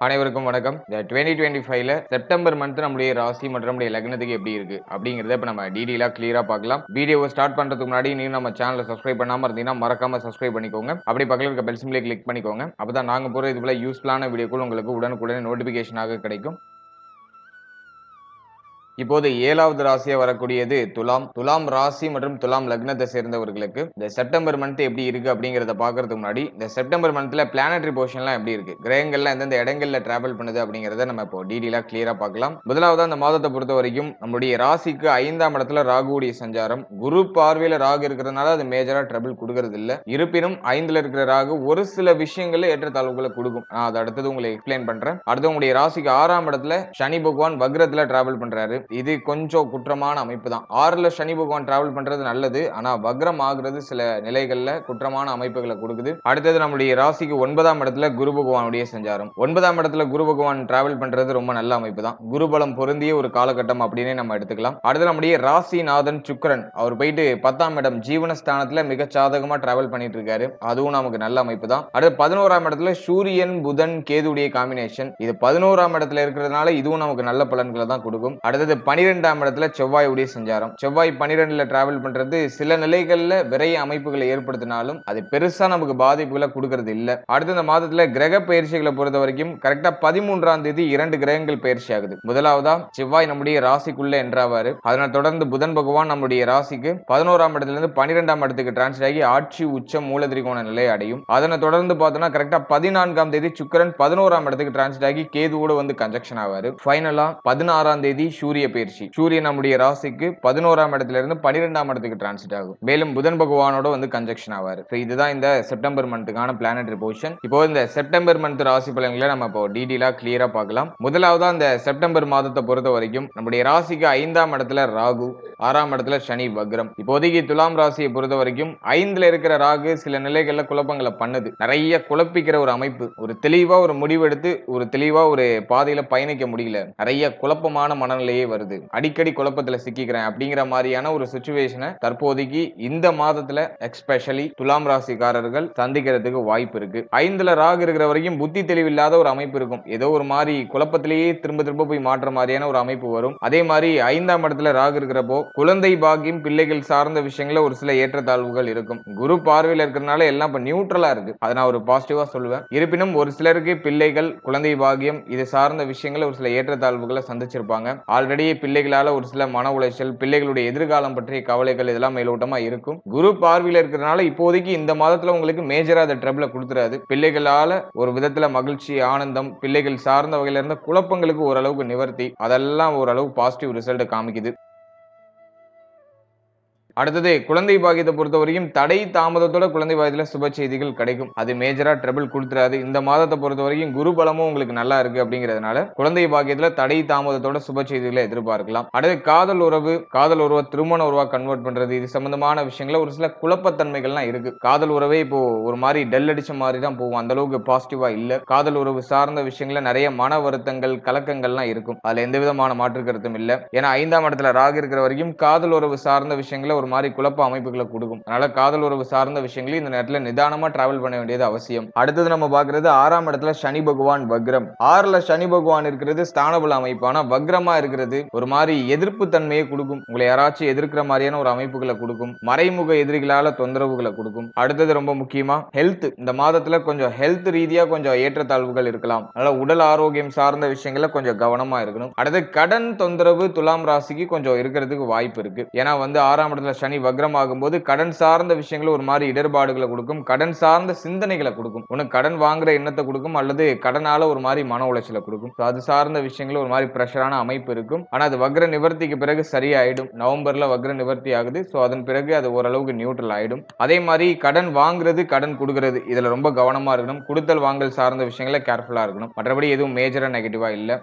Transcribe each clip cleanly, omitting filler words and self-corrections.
அனைவருக்கும் வணக்கம். இந்த 2025ல செப்டம்பர் மந்த் நம்முடைய ராசி மற்றும் நம்முடைய லக்னத்துக்கு எப்படி இருக்கு அப்படிங்கறத இப்ப நம்ம டீடைலா கிளியரா பார்க்கலாம். வீடியோவை ஸ்டார்ட் பண்றதுக்கு முன்னாடி நீங்க நம்ம சேனலை சப்ஸ்கிரைப் பண்ணாம இருந்தீங்கன்னா மறக்காம சப்ஸ்கிரைப் பண்ணிக்கோங்க. அப்படி பக்கத்துல இருக்க பெல் சிம்பலை கிளிக் பண்ணிக்கோங்க. அப்பதான் நாங்க போற இது போல யூஸ்ஃபுல்லான வீடியோக்கள் உங்களுக்கு உடனுக்குடனே நோட்டிபிகேஷனாக கிடைக்கும். இப்போது 7வது ராசியா வரக்கூடியது துலாம். துலாம் ராசி மற்றும் துலாம் லக்னத்தை சேர்ந்தவர்களுக்கு இந்த செப்டம்பர் மந்த் எப்படி இருக்கு அப்படிங்கறத பாக்குறதுக்கு முன்னாடி இந்த செப்டம்பர் மந்த்ல பிளானட்டரி பொசிஷன்லாம் எப்படி இருக்கு, கிரகங்கள்லாம் எந்தெந்த இடங்கள்ல டிராவல் பண்ணுது அப்படிங்கறத நம்ம இப்போ டீடைலா கிளியரா பார்க்கலாம். முதலாவது அந்த மாதத்தை பொறுத்த வரைக்கும் நம்முடைய ராசிக்கு 5ஆம் இடத்துல ராகுவுடைய சஞ்சாரம். குரு பார்வையில ராகு இருக்கிறதுனால அது மேஜரா ட்ரபிள் கொடுக்கறது இல்ல. இருப்பினும் 5ல இருக்கிற ராகு ஒரு சில விஷயங்கள்ல ஏற்றத்தாழ்வுகளை கொடுக்கும். நான் அதை அடுத்தது உங்களுக்கு எக்ஸ்பிளைன் பண்றேன். அடுத்து உங்களுடைய ராசிக்கு 6ஆம் இடத்துல சனி பகவான் வக்ரத்துல டிராவல் பண்றாரு. இது கொஞ்சம் குற்றமான அமைப்பு தான். 6ல சனி பகவான் டிராவல் பண்றது நல்லது, ஆனா வக்ரம் ஆகுறது சில நிலைகள்ல குற்றமான அமைப்புகளை கொடுக்குது. அடுத்தது நம்முடைய ராசிக்கு 9ஆம் இடத்துல குரு பகவானுடைய சஞ்சாரம். 9ஆம் இடத்துல குரு பகவான் டிராவல் பண்றது ரொம்ப நல்ல அமைப்பு தான். குருபலம் பொருந்திய ஒரு காலகட்டம் அப்படின்னு நம்ம எடுத்துக்கலாம். அடுத்து நம்முடைய ராசிநாதன் சுக்கிரன் அவர் போயிட்டு 10ஆம் இடம் ஜீவனஸ்தானத்துல மிக சாதகமா டிராவல் பண்ணிட்டு இருக்காரு. அதுவும் நமக்கு நல்ல அமைப்பு தான். அடுத்து 11ஆம் இடத்துல சூரியன் புதன் கேதுடைய காம்பினேஷன். இது 11ஆம் இடத்துல இருக்கிறதுனால இதுவும் நமக்கு நல்ல பலன்களை தான் கொடுக்கும். அடுத்தது 12ஆம் இடத்துல செவ்வாய் உடைய சஞ்சாரம். செவ்வாய் 12ல டிராவல் பண்றது சில நிலைகள்ல விரைய அமைப்புகளை ஏற்படுத்தினாலும் அது பெருசா நமக்கு பாதிப்புகளை கொடுக்கறது இல்ல. அடுத்த இந்த மாதத்துல கிரக பயிற்சிகளை பொறுத்த வரைக்கும் கரெக்டா 13ஆம் தேதி 2 கிரகங்கள் பயிற்சி ஆகுது. முதலாவதா செவ்வாய் நம்முடைய ராசிக்குள்ள என்றாவாரு. அதனை தொடர்ந்து புதன் பகவான் நம்முடைய ராசிக்கு 11ஆம் இடத்துல இருந்து 12ஆம் இடத்துக்கு டிரான்ஸ்ஃபர் ஆகி ஆட்சி உச்சம் மூலதிரிகோண நிலை அடையும். அதனை தொடர்ந்து பார்த்தோம்னா கரெக்டா 14ஆம் தேதி சுக்கிரன் 11ஆம் இடத்துக்கு டிரான்ஸ்ஃபர் ஆகி கேதுவோட வந்து கன்ஜக்ஷன் ஆவாரு. ஃபைனலா 16ஆம் தேதி சூரிய பயிற்சி. சூரியன் நம்முடைய ராசிக்கு 11ஆம் இடத்துல இருந்து 12ஆம் இடத்துக்கு டிரான்சிட் ஆகும். மேலும் புதன் பகவானோட வந்து கன்ஜக்ஷன் ஆவாரு. இதுதான் இந்த செப்டம்பர் மந்த்துக்கான பிளானட்டரி பொசிஷன். இப்போ இந்த செப்டம்பர் மந்த் ராசி பலன்களை நம்ம இப்போ டீடைலா கிளியரா பார்க்கலாம். முதலாவதா இந்த செப்டம்பர் மாதத்தை பொறுத்த வரைக்கும் நம்முடைய ராசிக்கு 5ஆம் இடத்துல ராகு, 6ஆம் இடத்துல சனி வக்ரம். இப்போதைக்கு துலாம் ராசியை பொறுத்த வரைக்கும் 5ல இருக்கிற ராகு சில நிலைகள்ல குழப்பங்களை பண்ணுது. நிறைய குழப்பிக்கிற ஒரு அமைப்பு. ஒரு தெளிவா ஒரு முடிவெடுத்து ஒரு தெளிவா ஒரு பாதையில பயணிக்க முடியல. நிறைய குழப்பமான மனநிலையே வருது. அடிக்கடி குழப்பத்துல சிக்கிக்கிறேன் அப்படிங்கிற மாதிரியான ஒரு சிச்சுவேஷனை தற்போதைக்கு இந்த மாதத்துல எக்ஸ்பெஷலி துலாம் ராசிக்காரர்கள் சந்திக்கிறதுக்கு வாய்ப்பு இருக்கு. 5ல ராகு இருக்கிற வரைக்கும் புத்தி தெளிவில்லாத ஒரு அமைப்பு இருக்கும். ஏதோ ஒரு மாதிரி குழப்பத்திலேயே திரும்ப திரும்ப போய் மாற்ற மாதிரியான ஒரு அமைப்பு வரும். அதே மாதிரி 5ஆம் இடத்துல ராகு இருக்கிறப்போ குழந்தை பாக்கியம் பிள்ளைகள் சார்ந்த விஷயங்கள ஒரு சில ஏற்றத்தாழ்வுகள் இருக்கும். குரு பார்வையில் இருக்கிறதுனால எல்லாம் இப்ப நியூட்ரலா இருக்கு. அதை நான் ஒரு பாசிட்டிவா சொல்லுவேன். இருப்பினும் ஒரு சிலருக்கு பிள்ளைகள் குழந்தை பாக்கியம் இது சார்ந்த விஷயங்கள ஒரு சில ஏற்றத்தாழ்வுகளை சந்திச்சிருப்பாங்க. ஆல்ரெடி பிள்ளைகளால ஒரு சில மன உளைச்சல், பிள்ளைகளுடைய எதிர்காலம் பற்றிய கவலைகள் இதெல்லாம் மேலோட்டமா இருக்கும். குரு பார்வையில இருக்கிறதுனால இப்போதைக்கு இந்த மாதத்துல உங்களுக்கு மேஜரா அந்த ட்ரபிள கொடுத்துறாது. பிள்ளைகளால ஒரு விதத்துல மகிழ்ச்சி, ஆனந்தம், பிள்ளைகள் சார்ந்த வகையில இருந்த குழப்பங்களுக்கு ஓரளவுக்கு நிவர்த்தி, அதெல்லாம் ஓரளவு பாசிட்டிவ் ரிசல்ட் காமிக்குது. அடுத்தது குழந்தை பாக்கியத்தை பொறுத்த வரைக்கும் தடை தாமதத்தோட குழந்தை பாக்கியத்துல சுப செய்திகள் கிடைக்கும். அது மேஜரா ட்ரபிள் கொடுத்துறாது. இந்த மாதத்தை பொறுத்த வரைக்கும் குரு பலமும் உங்களுக்கு நல்லா இருக்கு அப்படிங்கிறதுனால குழந்தை பாக்கியத்துல தடை தாமதத்தோட சுப செய்திகளை எதிர்பார்க்கலாம். அடுத்து காதல் உறவை திருமண உறவா கன்வெர்ட் பண்றது இது சம்பந்தமான விஷயங்கள ஒரு சில குழப்பத்தன்மைகள்லாம் இருக்கு. காதல் உறவே இப்போ ஒரு மாதிரி டெல் அடிச்ச மாதிரி தான் போகும். அந்த அளவுக்கு பாசிட்டிவா இல்ல. காதல் உறவு சார்ந்த விஷயங்கள நிறைய மன வருத்தங்கள் கலக்கங்கள்லாம் இருக்கும். அதுல எந்த விதமான மாற்று கருத்தும் இல்ல. ஏன்னா 5ஆம் இடத்துல ராகு இருக்கிற வரைக்கும் காதல் உறவு சார்ந்த விஷயங்கள ஒரு மாதிரி குழப்ப அமைப்புகளை கொடுக்கும். அதனால காதல் உறவு சார்ந்த விஷயங்களை இந்த நேரத்துல நிதானமா டிராவல் பண்ண வேண்டியது அவசியம். அடுத்தது நம்ம பாக்குறது 6ஆம் இடத்துல சனி பகவான் வக்ரம். 6ல சனி பகவான் இருக்கிறது ஸ்தானபல அமைப்பு. ஆனா வக்ரமா இருக்கிறது ஒரு மாதிரி எதிர்ப்பு தன்மையை கொடுக்கும். உங்களை யாராச்சும் எதிர்க்கிற மாதிரியான ஒரு அமைப்புகளை கொடுக்கும். மறைமுக எதிரிகளால தொந்தரவுகளை கொடுக்கும். அடுத்தது ரொம்ப முக்கியமா ஹெல்த். இந்த மாதத்துல கொஞ்சம் ஹெல்த் ரீதியா கொஞ்சம் ஏற்றத்தாழ்வுகள் இருக்கலாம். அதனால உடல் ஆரோக்கியம் சார்ந்த விஷயங்கள கொஞ்சம் கவனமா இருக்கணும். அடுத்து கடன் தொந்தரவு துலாம் ராசிக்கு கொஞ்சம் இருக்கிறதுக்கு வாய்ப்பு இருக்கு. ஏன்னா 6ஆம் இடத்துல சனி வக்ரம் ஆகும்போது கடன் சார்ந்த விஷயங்களை ஒரு மாதிரி இடர்பாடுகளை கொடுக்கும். கடன் சார்ந்த சிந்தனைகளை கொடுக்கும். உனக்கு கடன் வாங்குற எண்ணத்தை கொடுக்கும் அல்லது கடனால ஒரு மாதிரி மன உளைச்சலை கொடுக்கும். அது சார்ந்த விஷயங்கள் ஒரு மாதிரி பிரஷரான அமைப்பு இருக்கும். ஆனா அது வக்ர நிவர்த்திக்கு பிறகு சரியாயிடும். நவம்பர்ல வக்ர நிவர்த்தி ஆகுது. சோ அதன் பிறகு அது ஓரளவுக்கு நியூட்ரல் ஆயிடும். அதே மாதிரி கடன் வாங்குறது கடன் கொடுக்கிறது இதுல ரொம்ப கவனமா இருக்கணும். கொடுத்தல் வாங்கல் சார்ந்த விஷயங்களை கேர்ஃபுல்லா இருக்கணும். மற்றபடி எதுவும் மேஜரா நெகட்டிவா இல்ல.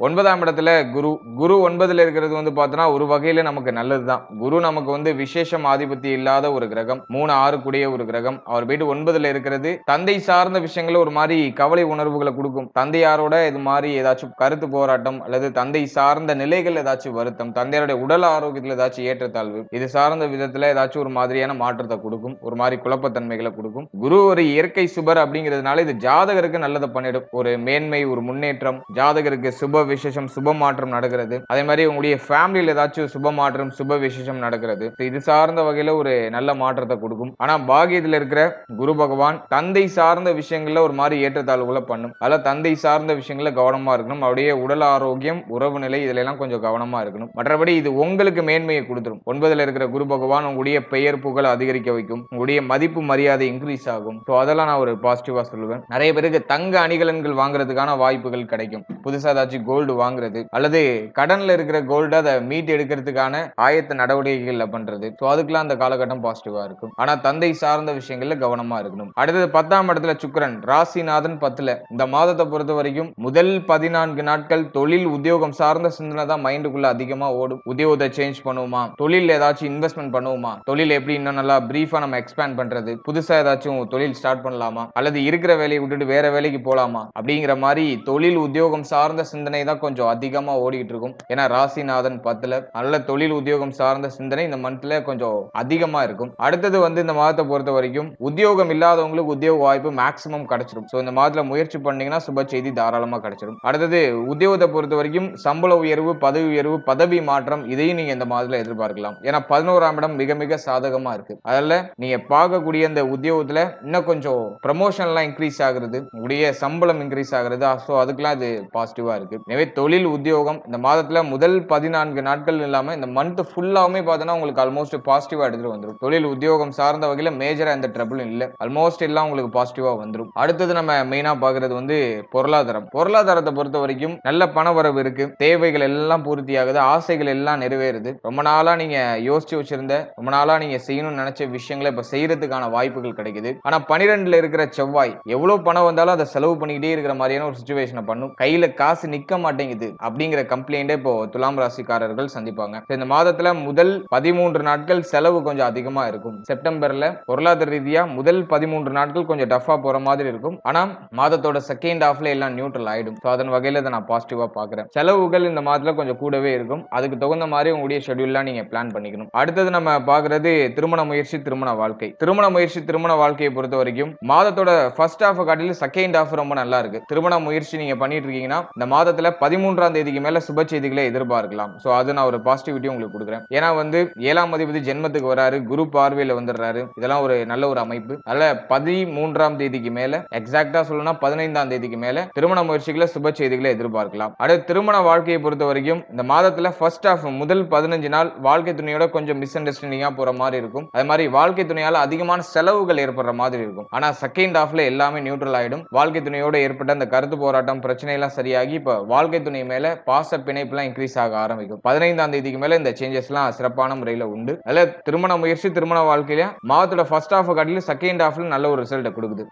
9ஆம் இடத்துல குரு. குரு 9ல இருக்கிறது வந்து பார்த்தோன்னா, ஒரு வகையில நமக்கு நல்லதுதான். குரு நமக்கு வந்து விசேஷம் ஆதிபத்தியம் இல்லாத ஒரு கிரகம். 3, 6 கூடிய ஒரு கிரகம். அவர் போயிட்டு 9ல இருக்கிறது, தந்தை சார்ந்த விஷயங்கள்ல ஒரு மாரி கவலை உணர்வுகள குடுக்கும். தந்தையாரோட இது மாரி ஏதாச்சும் கருத்து போராட்டம் அல்லது தந்தை சார்ந்த நிலைகள் ஏதாச்சும் வருத்தம், தந்தையருடைய உடல் ஆரோக்கியத்துல ஏதாச்சும் ஏற்றத்தாழ்வு, இது சார்ந்த விதத்துல ஏதாச்சும் ஒரு மாதிரியான மாற்றத்த குடுக்கும். ஒரு மாரி குழப்பத்தன்மைகள குடுக்கும். குரு ஒரு இயற்கை சுபர் அப்படிங்கிறதுனால இது ஜாதகருக்கு நல்லத பண்ணிடும். ஒரு மேன்மை, ஒரு முன்னேற்றம், ஜாதகருக்கு சுப விசேஷம், சுப மாற்றம் நடக்கிறது. அதே மாதிரி உங்களுடைய ஃபேமிலியில ஏதாச்சும் சுப மாற்றம், சுப விசேஷம் நடக்கிறது. இது சார்ந்த வகையில ஒரு நல்ல மாற்றத்தை கொடுக்கும். ஆனா பாகியத்துல இருக்கிற குரு பகவான் தந்தை சார்ந்த விஷயங்கள்ல ஒரு மாதிரி ஏற்றத்தாழ்வுகளை பண்ணும். அதனால தந்தை சார்ந்த விஷயங்கள்ல கவனமா இருக்கணும். அவருடைய உடல் ஆரோக்கியம், உறவு நிலை இதுல எல்லாம் கொஞ்சம் கவனமா இருக்கணும். மற்றபடி இது உங்களுக்கு மேன்மையை கொடுத்துரும். 9ல இருக்கிற குரு பகவான் உங்களுடைய பெயர் புகழ் அதிகரிக்க வைக்கும். உங்களுடைய மதிப்பு மரியாதை இன்க்ரீஸ் ஆகும். ஸோ அதெல்லாம் நான் ஒரு பாசிட்டிவா சொல்லுவேன். நிறைய பேருக்கு தங்க அணிகலன்கள் வாங்குறதுக்கான வாய்ப்புகள் கிடைக்கும். புதுசா ஏதாச்சும் கோல்டு வாங்குறது அல்லது கடன்ல இருக்கிற கோல்டு அதை மீட் எடுக்கிறதுக்கான ஆயத்த நடவடிக்கைகள்ல பண்றது. ஸோ அதுக்கெல்லாம் அந்த காலகட்டம் பாசிட்டிவா இருக்கும். ஆனா தந்தை சார்ந்த விஷயங்கள்ல கவனமா இருக்கணும். அடுத்தது 10ஆம் இடத்துல சுக்கிரன், ராசிநாதன் 10ல. இந்த மாதத்தை பொறுத்த வரைக்கும் முதல் 14 நாட்கள் தொழில் உத்தியோகம் சார்ந்த சிந்தனை தான் மைண்டுக்குள்ள அதிகமா ஓடும். உத்தியோகத்தை சேஞ்ச் பண்ணுவோமா, தொழில் ஏதாச்சும் இன்வெஸ்ட்மெண்ட் பண்ணுவோமா, தொழில் எப்படி இன்னும் நல்லா பிரீஃபா நம்ம எக்ஸ்பேண்ட் பண்றது, புதுசா ஏதாச்சும் தொழில் ஸ்டார்ட் பண்ணலாமா அல்லது இருக்கிற வேலையை விட்டுட்டு வேற வேலைக்கு போலாமா அப்படிங்கிற மாதிரி தொழில் உத்தியோகம் சார்ந்த சிந்தனை தான் கொஞ்சம் அதிகமா ஓடிட்டு இருக்கும். ஏன்னா ராசிநாதன் 10ல, நல்ல தொழில் உத்தியோகம் சார்ந்த சிந்தனை இந்த மந்த்ல கொஞ்சம் அதிகமா இருக்கும். அடுத்தது வந்து இந்த மாதத்தை பொறுத்த வரைக்கும் உத்தியோகம் இல்லாதவங்களுக்கு உத்தியோக வாய்ப்பு மேக்ஸிமம் கிடைச்சிடும். சோ இந்த மாதத்துல முயற்சி பண்ணீங்கன்னா சுப செய்தி தாராளமா கிடைச்சிடும். அடுத்தது உத்தியோகத்தை பொறுத்த வரைக்கும் சம்பள உயர்வு, பதவி உயர்வு, பதவி மாற்றம் இதையும் நீங்க இந்த மாதத்துல எதிர்பார்க்கலாம். ஏன்னா 11ஆம் இடம் மிக மிக சாதகமா இருக்கு. அதனால நீங்க பார்க்கக்கூடிய இந்த உத்தியோகத்துல இன்னும் கொஞ்சம் ப்ரமோஷன் எல்லாம் இன்க்ரீஸ் ஆகுறது, உடைய சம்பளம் இன்க்ரீஸ் ஆகுறது. சோ அதுக்கெல்லாம் இது பாசிட்டிவா இருக்கு. எனவே தொழில் உத்தியோகம் இந்த மாதத்துல முதல் 14 நாட்கள் இல்லாம இந்த மந்த் ஃபுல்லாவுமே பார்த்தோன்னா உங்களுக்கு ஆல்மோஸ்ட் பாசிட்டிவா எடுத்துட்டு வந்துடும். தொழில் உத்தியோகம் சார்ந்த வகையில மேஜரா எந்த ட்ரபிளும் இல்ல. ஆல்மோஸ்ட் எல்லாம் உங்களுக்கு பாசிட்டிவா வந்துடும். அடுத்தது நம்ம மெயினா பாக்குறது வந்து பொருளாதாரம். பொருளாதாரத்தை பொறுத்த வரைக்கும் நல்ல பண வரவு இருக்கு. தேவைகள் எல்லாம் பூர்த்தி ஆகுது. ஆசைகள் எல்லாம் நிறைவேறுது. ரொம்ப நாளா நீங்க யோசிச்சு வச்சிருந்த, ரொம்ப நாளா நீங்க செய்யணும்னு நினைச்ச விஷயங்களை இப்ப செய்யறதுக்கான வாய்ப்புகள் கிடைக்குது. ஆனா 12ல இருக்கிற செவ்வாய் எவ்வளவு பணம் வந்தாலும் அதை செலவு பண்ணிக்கிட்டே இருக்கிற மாதிரியான ஒரு சிச்சுவேஷனை பண்ணும். கையில காசு நிக்க மாட்டேங்குது அப்படிங்கிற கம்ப்ளைண்டே இப்போ துலாம் ராசிக்காரர்கள் சந்திப்பாங்க. இந்த மாதத்துல முதல் 13 நாட்கள் செலவு கொஞ்சம் அதிகமா இருக்கும். செப்டம்பர்ல பொருளாதார ரீதியா முதல் 13 நாட்கள் கொஞ்சம் டஃபா போற மாதிரி இருக்கும். ஆனா மாதத்தோட செகண்ட் ஹாஃப்ல எல்லாம் நியூட்ரல் ஆயிடும். அதன் வகையில இதை நான் பாசிட்டிவா பாக்குறேன். செலவுகள் இந்த மாதத்துல கொஞ்சம் கூடவே இருக்கும். அதுக்கு தகுந்த மாதிரி உங்களுடைய ஷெட்யூல்லாம் நீங்க பிளான் பண்ணிக்கணும். அடுத்தது நம்ம பாக்குறது திருமண முயற்சி, திருமண வாழ்க்கை. திருமண முயற்சி, திருமண வாழ்க்கையை பொறுத்த வரைக்கும் மாதத்தோட ஃபர்ஸ்ட் ஹாஃப் காட்டிலும் செகண்ட் ஹாஃப் ரொம்ப நல்லா இருக்கு. திருமண முயற்சி நீங்க பண்ணிட்டு இருக்கீங்கன்னா இந்த மாதத்துல 13ஆம் தேதிக்கு மேல சுப செய்திகளை எதிர்பார்க்கலாம். சோ அது நான் ஒரு பாசிட்டிவிட்டி உங்களுக்கு கொடுக்குறேன். ஏன்னா வந்து 7ஆம் அதிபதி ஜென்மத்துக்கு வராரு, குரு பார்வையில வந்துடுறாரு. இதெல்லாம் ஒரு நல்ல ஒரு அமைப்பு. அதனால 13ஆம் தேதிக்கு மேல, எக்ஸாக்டா சொல்லணும்னா 15ஆம் தேதிக்கு மேல திருமண முயற்சிகளை சுப செய்திகளை எதிர்பார்க்கலாம். அடுத்து திருமண வாழ்க்கையை பொறுத்த வரைக்கும் இந்த மாதத்துல ஃபர்ஸ்ட் ஹாஃப் முதல் 15 நாள் வாழ்க்கை துணையோட கொஞ்சம் மிஸ் அண்டர்ஸ்டாண்டிங்கா போற மாதிரி இருக்கும். அதே மாதிரி வாழ்க்கை துணையால அதிகமான செலவுகள் ஏற்படுற மாதிரி இருக்கும். ஆனா செகண்ட் ஹாஃப்ல எல்லாமே நியூட்ரல் ஆயிடும். வாழ்க்கை துணையோட ஏற்பட்ட அந்த கருத்து போராட்டம் பிரச்சனை எல்லாம் சரியாகி இப்ப வாழ்க்கை துணை மேல பாச பிணைப்பு எல்லாம் இன்க்ரீஸ் ஆக ஆரம்பிக்கும். 15ஆம் தேதிக்கு மேல இந்த சேஞ்சஸ் எல்லாம் சிறப்பான முறையில உண்டு. அதுல திருமண முயற்சி, திருமண வாழ்க்கையில மாதத்தோட ஃபர்ஸ்ட் ஹாஃப் காட்டிலும் செகண்ட் ஹாஃப்ல நல்ல ஒரு ரிசல்ட் கொடுக்குது.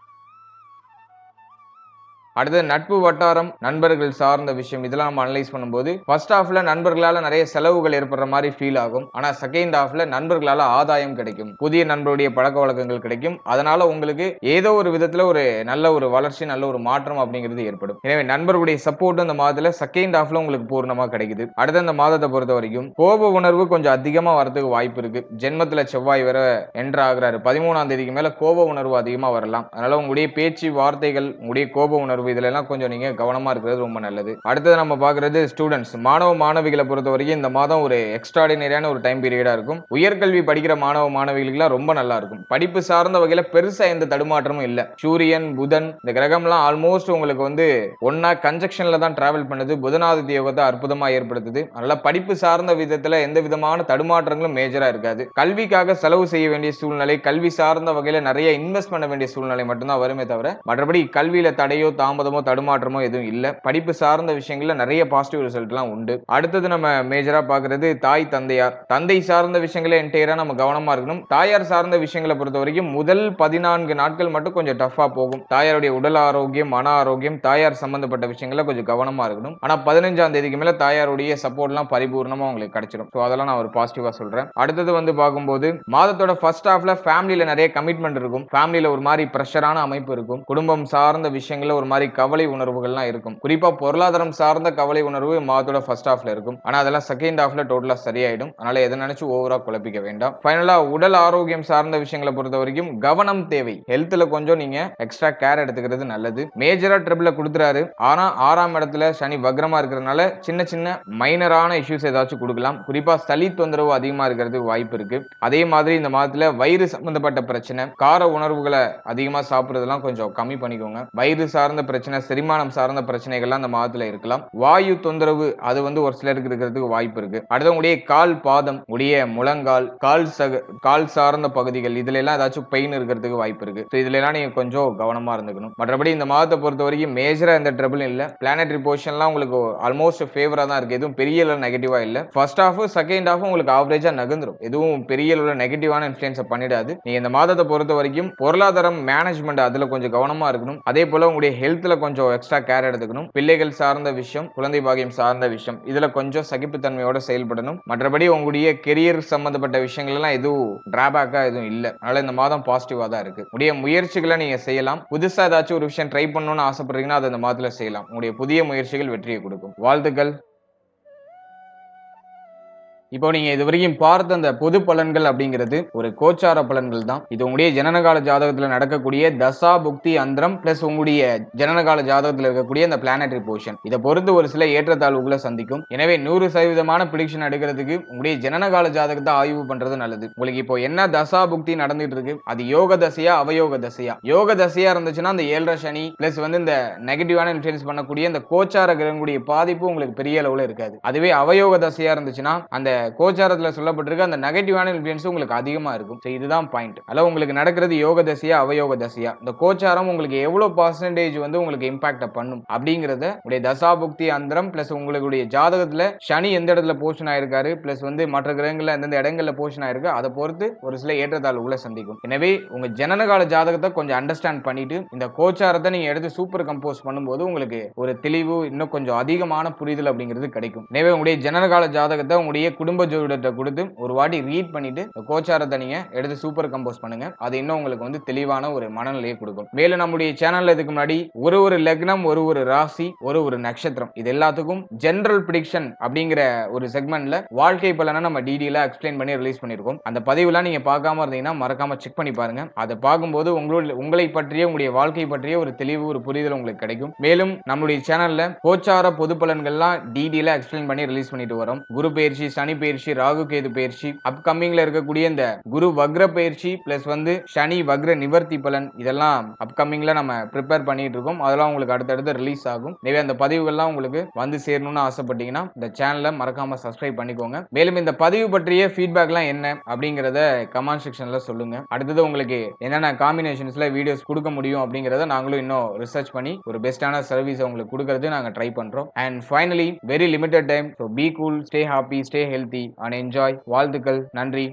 அடுத்து நட்பு வட்டாரம், நண்பர்கள் சார்ந்த விஷயம் இதெல்லாம் நம்ம அனலைஸ் பண்ணும்போது ஃபர்ஸ்ட் ஹாஃப்ல நண்பர்களால நிறைய செலவுகள் ஏற்படுற மாதிரி ஃபீல் ஆகும். ஆனா செகண்ட் ஹாஃப்ல நண்பர்களால ஆதாயம் கிடைக்கும். புதிய நண்பருடைய பழக்க வழக்கங்கள் கிடைக்கும். அதனால உங்களுக்கு ஏதோ ஒரு விதத்துல ஒரு நல்ல ஒரு வளர்ச்சி, நல்ல ஒரு மாற்றம் அப்படிங்கிறது ஏற்படும். எனவே நண்பர்களுடைய சப்போர்ட் இந்த மாதத்துல செகண்ட் ஹாஃப்ல உங்களுக்கு பூர்ணமா கிடைக்குது. அடுத்த இந்த மாதத்தை பொறுத்த வரைக்கும் கோப உணர்வு கொஞ்சம் அதிகமா வரதுக்கு வாய்ப்பு இருக்கு. ஜென்மத்துல செவ்வாய் வேற என்டர் ஆகுறாரு. 13ஆம் தேதிக்கு மேல கோப உணர்வு அதிகமா வரலாம். அதனால உங்களுடைய பேச்சு வார்த்தைகள், உங்களுடைய கோப உணர்வு இதுல எல்லாம் கொஞ்சம் நீங்க கவனமா இருக்கிறது ரொம்ப நல்லது. அடுத்து நம்ம பாக்குறது ஸ்டூடெண்ட்ஸ், மாணவ மாணவிகளை பொறுத்த வரைக்கும் இந்த மாதம் ஒரு எக்ஸ்ட்ராடினரியான ஒரு டைம் பீரியடா இருக்கும். உயர்கல்வி படிக்கிற மாணவ மாணவிகளுக்கு ரொம்ப நல்லா இருக்கும். படிப்பு சார்ந்த வகையில பெருசா எந்த தடுமாற்றமும் இல்ல. சூரியன், புதன் இந்த கிரகம்லாம் ஆல்மோஸ்ட் உங்களுக்கு வந்து ஒன்னா கன்ஜெக்ஷன்ல தான் டிராவல் பண்ணுது. புதனாதித்ய யோகத்தை அற்புதமா ஏற்படுத்துது. அதனால படிப்பு சார்ந்த விதத்துல எந்த விதமான தடுமாற்றங்களும் மேஜரா இருக்காது. கல்விக்காக செலவு செய்ய வேண்டிய சூழ்நிலை, கல்வி சார்ந்த வகையில நிறைய இன்வெஸ்ட் பண்ண வேண்டிய சூழ்நிலை மட்டும்தான் வருமே தவிர மற்றபடி கல்வியில தடையோ தாமதமோ தடுமாற்றமோ எதுவும் இல்ல. படிப்பு சார்ந்த விஷயங்கள்ல நிறைய பாசிட்டிவ் ரிசல்ட்லாம் உண்டு. அடுத்தது நம்ம மேஜரா பார்க்கிறது தாய் தந்தையார். தந்தை சார்ந்த விஷயங்கள என்டையரா நம்ம கவனமா இருக்கணும். தாயார் சார்ந்த விஷயங்களை பொறுத்த வரைக்கும் முதல் 14 நாட்கள் மட்டும் கொஞ்சம் டஃபா போகும். தாயாருடைய உடல் ஆரோக்கியம், மன ஆரோக்கியம், தாயார் சம்பந்தப்பட்ட விஷயங்கள்ல கொஞ்சம் கவனமா இருக்கணும். ஆனா 15ஆம் தேதிக்கு மேல தாயாருடைய சப்போர்ட்லாம் பரிபூர்ணமா உங்களுக்கு கிடைச்சிடும். சோ அதெல்லாம் நான் ஒரு பாசிட்டிவா சொல்றேன். அடுத்தது வந்து பார்க்கும்போது மாதத்தோட ஃபர்ஸ்ட் ஹாஃப்ல ஃபேமிலில நிறைய கமிட்மெண்ட் இருக்கும். ஃபேமிலில ஒரு மாதிரி பிரஷரான அமைப்பு இருக்கும். குடும்பம் சார்ந்த விஷயங்கள்ல ஒரு மாதிரி கவலை உணர்வுகள்லாம் இருக்கும். குறிப்பா பொருளாதாரம் சார்ந்த கவலை உணர்வு மாதத்தோட ஃபர்ஸ்ட் ஹாஃப்ல இருக்கும். ஆனா அதெல்லாம் செகண்ட் ஹாஃப்ல டோட்டலா சரியாயிடும். அதனால எதை நினைச்சு ஓவரா குழப்பிக்க வேண்டாம். ஃபைனலா உடல் ஆரோக்கியம் சார்ந்த விஷயங்களை பொறுத்த வரைக்கும் கவனம் தேவை. ஹெல்த்ல கொஞ்சம் நீங்க எக்ஸ்ட்ரா கேர் எடுத்துக்கிறது நல்லது. மேஜரா ட்ரிபிள கொடுத்துறாரு. ஆனா 6ஆம் இடத்துல சனி வக்ரமா இருக்கிறதுனால சின்ன சின்ன மைனரான இஷ்யூஸ் ஏதாச்சும் கொடுக்கலாம். குறிப்பா சளி தொந்தரவு அதிகமா இருக்கிறதுக்கு வாய்ப்பு இருக்கு. அதே மாதிரி இந்த மாதத்துல வயிறு சம்பந்தப்பட்ட பிரச்சனை, கார உணர்வுகளை அதிகமா சாப்பிடுறதெல்லாம் கொஞ்சம் கம்மி பண்ணிக்கோங்க. வயிறு சார்ந்த பிரச்சனை, செரிமானம் சார்ந்த பிரச்சனைகள்லாம் இந்த மாதத்துல இருக்கலாம். வாயு தொந்தரவு அது வந்து ஒரு சிலருக்கு இருக்கிறதுக்கு வாய்ப்பு இருக்கு. அடுத்து உங்களுடைய கால் பாதம், உடைய முழங்கால், கால் சார்ந்த பகுதிகள் இதுல எல்லாம் ஏதாச்சும் பெயின் இருக்கிறதுக்கு வாய்ப்பு இருக்கு. இதுல எல்லாம் நீங்க கொஞ்சம் கவனமா இருந்துக்கணும். மற்றபடி இந்த மாதத்தை பொறுத்த வரைக்கும் மேஜரா எந்த ட்ரபிளும் இல்ல. பிளானட்டரி பொசிஷன்லாம் உங்களுக்கு ஆல்மோஸ்ட் ஃபேவரா தான் இருக்கு. எதுவும் பெரிய நெகட்டிவா இல்ல. ஃபர்ஸ்ட் ஹாஃப் செகண்ட் ஹாஃப் உங்களுக்கு ஆவரேஜா நகர்ந்துரும். எதுவும் பெரிய நெகட்டிவான இன்ஃப்ளூயன்ஸ் பண்ணிடாது. நீங்க இந்த மாதத்தை பொறுத்த வரைக்கும் பொருளாதாரம் மேனேஜ்மெண்ட் அதுல கொஞ்சம் கவனமா இருக்கணும். அதே போல உங்களுடைய ஹெல்த்ல கொஞ்சம் எக்ஸ்ட்ரா கேர் எடுத்துக்கணும். பிள்ளைகள் சார்ந்த விஷயம், குழந்தை பாக்கியம் சார்ந்த விஷயம் இதுல கொஞ்சம் சகிப்புத்தன்மையோட செயல்படணும். மற்றபடி உங்களுடைய கெரியர் சம்பந்தப்பட்ட விஷயங்கள் எல்லாம் எதுவும் டிராபேக்கா எதுவும் இல்ல. அதனால இந்த மாதம் பாசிட்டிவா தான் இருக்கு. உங்களுடைய முயற்சிகளை நீங்க செய்யலாம். புதுசா ஏதாச்சும் ஒரு விஷயம் ட்ரை பண்ணணும்னு ஆசைப்படுறீங்கன்னா அதை இந்த மாதத்துல செய்யலாம். உங்களுடைய புதிய முயற்சிகள் வெற்றியை கொடுக்கும். வாழ்த்துக்கள். இப்போ நீங்க இதுவரைக்கும் பார்த்த அந்த பொது பலன்கள் அப்படிங்கிறது ஒரு கோச்சார பலன்கள் தான். இது உங்களுடைய ஜனனகால ஜாதகத்துல நடக்கக்கூடிய தசா புக்தி அந்தரம் பிளஸ் உங்களுடைய ஜனனகால ஜாதகத்துல இருக்கக்கூடிய அந்த பிளானட்டரி பொசிஷன் இதை பொறுத்து ஒரு சில ஏற்றத்தாழ்வுகளை சந்திக்கும். எனவே 100% பிரிடிக்ஷன் எடுக்கிறதுக்கு உங்களுடைய ஜனனகால ஜாதகத்தை ஆய்வு பண்றது நல்லது. உங்களுக்கு இப்போ என்ன தசா புக்தி நடந்துட்டு இருக்கு, அது யோக தசையா அவயோக தசையா? யோக தசையா இருந்துச்சுன்னா அந்த 7.5 சனி பிளஸ் வந்து இந்த நெகட்டிவான இன்ஃபுளுன்ஸ் பண்ணக்கூடிய இந்த கோச்சார கிரகங்களுடைய பாதிப்பு உங்களுக்கு பெரிய அளவுல இருக்காது. அதுவே அவயோக தசையா இருந்துச்சுன்னா அந்த கோச்சாரத்துல சொல்லப்பட்டிருக்க அந்த நெகட்டிவான இன்ஃப்ளூயன்ஸ் உங்களுக்கு அதிகமா இருக்கும். இதுதான் பாயிண்ட். அதனால உங்களுக்கு நடக்கிறது யோக தசையா அவயோக தசையா, இந்த கோச்சாரம் உங்களுக்கு எவ்வளவு பர்சன்டேஜ் வந்து உங்களுக்கு இம்பாக்ட் பண்ணும் அப்படிங்கறத உடைய தசாபுக்தி அந்தரம் பிளஸ் உங்களுடைய ஜாதகத்துல சனி எந்த இடத்துல போஷன் ஆயிருக்காரு பிளஸ் வந்து மற்ற கிரகங்கள்ல எந்தெந்த இடங்கள்ல போஷன் ஆயிருக்கு அதை பொறுத்து ஒரு சில ஏற்றத்தாழ்வுகளை சந்திக்கும். எனவே உங்க ஜனனகால ஜாதகத்தை கொஞ்சம் அண்டர்ஸ்டாண்ட் பண்ணிட்டு இந்த கோச்சாரத்தை நீங்க எடுத்து சூப்பர் கம்போஸ் பண்ணும்போது உங்களுக்கு ஒரு தெளிவு இன்னும் கொஞ்சம் அதிகமான புரிதல் அப்படிங்கிறது கிடைக்கும். எனவே உங்களுடைய ஜனனகால ஜாதகத்தை உங்களுடைய குடும்ப ஜோதிடத்தை கொடுத்து ஒரு வாட்டி ரீட் பண்ணிட்டு கோச்சாரத்தை நீங்க எடுத்து சூப்பர் கம்போஸ் பண்ணுங்க. அது இன்னும் உங்களுக்கு வந்து தெளிவான ஒரு மனநிலையை கொடுக்கும். மேலும் நம்முடைய சேனல்ல இதுக்கு முன்னாடி ஒரு லக்னம், ஒரு ராசி, ஒரு நட்சத்திரம் இது எல்லாத்துக்கும் ஜெனரல் பிரிடிக்ஷன் அப்படிங்கிற ஒரு செக்மெண்ட்ல வாழ்க்கை பலனை நம்ம டீடைலா எக்ஸ்பிளைன் பண்ணி ரிலீஸ் பண்ணிருக்கோம். அந்த பதிவுலாம் நீங்க பார்க்காம இருந்தீங்கன்னா மறக்காம செக் பண்ணி பாருங்க. அதை பார்க்கும்போது உங்களை பற்றிய உங்களுடைய வாழ்க்கை பற்றிய ஒரு தெளிவு ஒரு புரிதல் உங்களுக்கு கிடைக்கும். மேலும் நம்முடைய சேனல்ல கோச்சார பொது பலன்கள்லாம் டீடைலா எக்ஸ்பிளைன் பண்ணி ரிலீஸ் பண்ணிட்டு வரோம். குரு பயிற்சி, சனி பயிற்சி, ராகு கேது பயிற்சி, அப்கமிங்ல இருக்கக்கூடிய இந்த குரு வக்ர பயிற்சி பிளஸ் வந்து சனி வக்ர நிவர்த்தி பலன் இதெல்லாம் அப்கமிங்ல நம்ம ப்ரிப்பேர் பண்ணிட்டு இருக்கோம். அதெல்லாம் உங்களுக்கு அடுத்தடுத்து ரிலீஸ் ஆகும். எனவே அந்த பதிவுகள்லாம் உங்களுக்கு வந்து சேரணும்னு ஆசைப்பட்டீங்கன்னா இந்த சேனலை மறக்காம சப்ஸ்கிரைப் பண்ணிக்கோங்க. மேலும் இந்த பதிவு பற்றிய ஃபீட்பேக்லாம் என்ன அப்படிங்கறத கமெண்ட் செக்ஷன்ல சொல்லுங்க. அடுத்தது உங்களுக்கு என்னென்ன காம்பினேஷன்ஸ்ல வீடியோஸ் கொடுக்க முடியும் அப்படிங்கறத நாங்களும் இன்னும் ரிசர்ச் பண்ணி ஒரு பெஸ்டான சர்வீஸ் உங்களுக்கு கொடுக்கறது நாங்க ட்ரை பண்றோம். And finally very limited time, so be cool, stay happy, stay healthy and enjoy. வாழ்த்துக்கள். நன்றி.